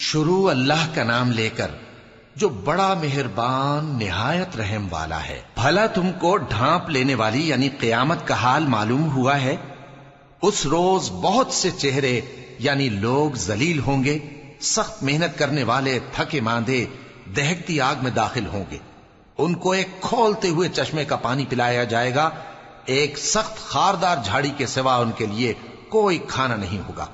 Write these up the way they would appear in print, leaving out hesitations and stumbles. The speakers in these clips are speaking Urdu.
شروع اللہ کا نام لے کر جو بڑا مہربان نہایت رحم والا ہے۔ بھلا تم کو ڈھانپ لینے والی یعنی قیامت کا حال معلوم ہوا ہے؟ اس روز بہت سے چہرے یعنی لوگ ذلیل ہوں گے، سخت محنت کرنے والے تھکے ماندے دہکتی آگ میں داخل ہوں گے۔ ان کو ایک کھولتے ہوئے چشمے کا پانی پلایا جائے گا، ایک سخت خاردار جھاڑی کے سوا ان کے لیے کوئی کھانا نہیں ہوگا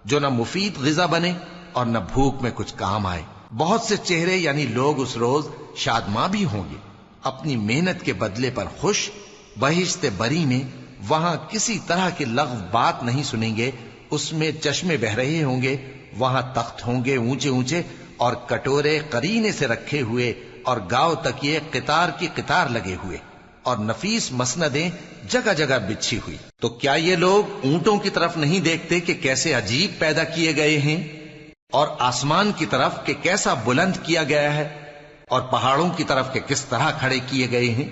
جو نہ مفید غذا بنے اور نہ بھوک میں کچھ کام آئے۔ بہت سے چہرے یعنی لوگ اس روز شادماں بھی ہوں گے، اپنی محنت کے بدلے پر خوش، بہشت بری میں وہاں کسی طرح کی لغو بات نہیں سنیں گے، اس میں چشمے بہ رہے ہوں گے، وہاں تخت ہوں گے اونچے اونچے اور کٹورے قرینے سے رکھے ہوئے اور گاؤ تکیے قطار کی قطار لگے ہوئے اور نفیس مسندیں جگہ جگہ بچھی ہوئی۔ تو کیا یہ لوگ اونٹوں کی طرف نہیں دیکھتے کہ کیسے عجیب پیدا کیے گئے ہیں، اور آسمان کی طرف کہ کیسا بلند کیا گیا ہے، اور پہاڑوں کی طرف کہ کس طرح کھڑے کیے گئے ہیں،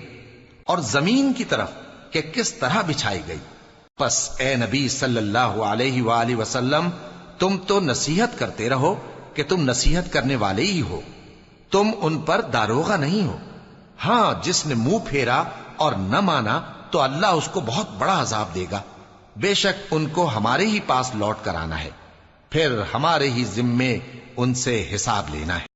اور زمین کی طرف کہ کس طرح بچھائی گئی؟ پس اے نبی صلی اللہ علیہ وآلہ وسلم، تم تو نصیحت کرتے رہو کہ تم نصیحت کرنے والے ہی ہو، تم ان پر داروغہ نہیں ہو۔ ہاں، جس نے منہ پھیرا اور نہ مانا تو اللہ اس کو بہت بڑا عذاب دے گا۔ بے شک ان کو ہمارے ہی پاس لوٹ کر آنا ہے، پھر ہمارے ہی ذمے ان سے حساب لینا ہے۔